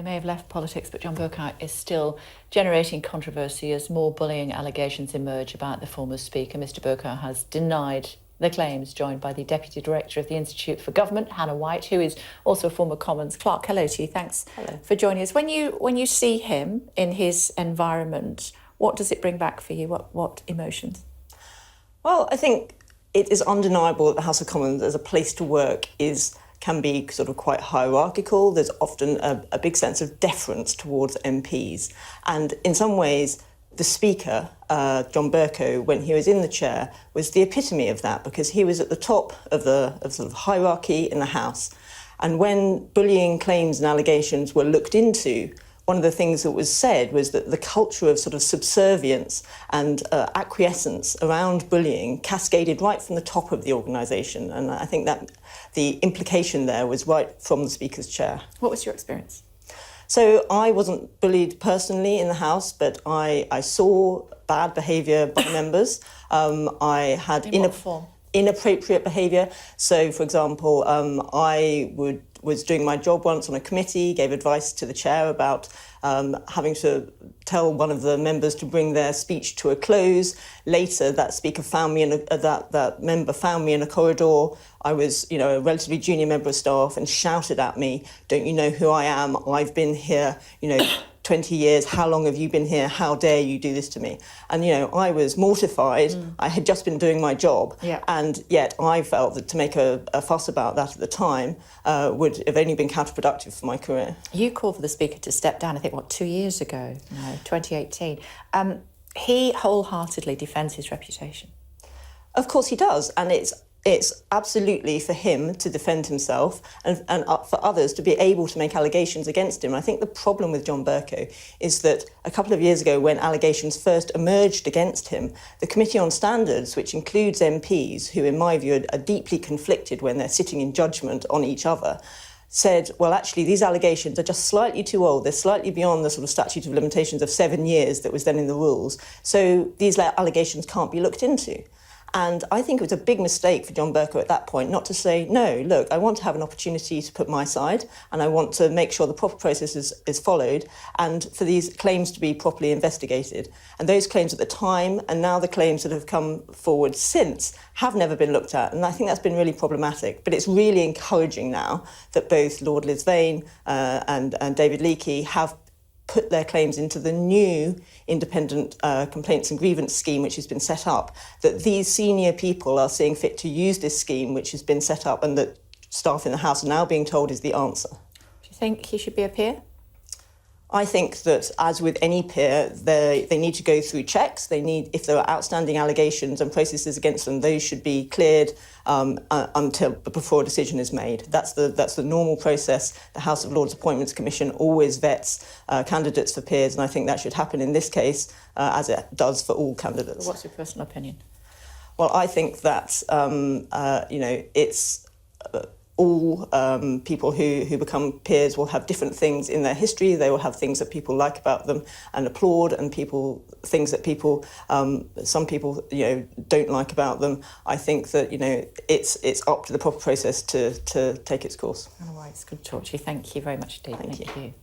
he may have left politics, but John Bercow is still generating controversy as more bullying allegations emerge about the former Speaker. Mr Bercow has denied the claims, joined by the Deputy Director of the Institute for Government, Hannah White, who is also a former Commons clerk. Hello to you. Thanks for joining us. When you see him in his environment, what does it bring back for you? What emotions? Well, I think it is undeniable that the House of Commons as a place to work can be sort of quite hierarchical. There's often a big sense of deference towards MPs. And in some ways, the Speaker, John Bercow, when he was in the chair, was the epitome of that, because he was at the top of the sort of hierarchy in the House. And when bullying claims and allegations were looked into, one of the things that was said was that the culture of sort of subservience and acquiescence around bullying cascaded right from the top of the organisation. And I think that the implication there was right from the Speaker's chair. What was your experience? So I wasn't bullied personally in the House, but I saw bad behaviour by members. I had inappropriate behaviour. So, for example, I was doing my job once on a committee, gave advice to the chair about having to tell one of the members to bring their speech to a close. Later, that speaker found me that member found me in a corridor. I was, a relatively junior member of staff, and shouted at me, "Don't you know who I am? I've been here, 20 years. How long have you been here? How dare you do this to me?" And, I was mortified. I had just been doing my job. Yeah. And yet I felt that to make a fuss about that at the time would have only been counterproductive for my career. You called for the Speaker to step down, I think, 2 years ago? No, 2018. He wholeheartedly defends his reputation. Of course he does, and it's absolutely for him to defend himself and for others to be able to make allegations against him. I think the problem with John Bercow is that a couple of years ago, when allegations first emerged against him, the Committee on Standards, which includes MPs who, in my view, are deeply conflicted when they're sitting in judgment on each other, said, well, actually, these allegations are just slightly too old. They're slightly beyond the sort of statute of limitations of 7 years that was then in the rules. So these allegations can't be looked into. And I think it was a big mistake for John Bercow at that point not to say, no, look, I want to have an opportunity to put my side, and I want to make sure the proper process is followed, and for these claims to be properly investigated. And those claims at the time, and now the claims that have come forward since, have never been looked at. And I think that's been really problematic. But it's really encouraging now that both Lord Lisvane and David Leakey have put their claims into the new independent complaints and grievance scheme which has been set up, that these senior people are seeing fit to use this scheme which has been set up and that staff in the House are now being told is the answer. Do you think he should be a peer? I think that, as with any peer, they need to go through checks. If there are outstanding allegations and processes against them, those should be cleared before a decision is made. That's the normal process. The House of Lords Appointments Commission always vets candidates for peers, and I think that should happen in this case, as it does for all candidates. What's your personal opinion? Well, I think that it's. All people who become peers will have different things in their history. They will have things that people like about them and applaud, and things that some people don't like about them. I think that it's up to the proper process to take its course. All right, it's good to talk to you. Thank you very much indeed. Thank you.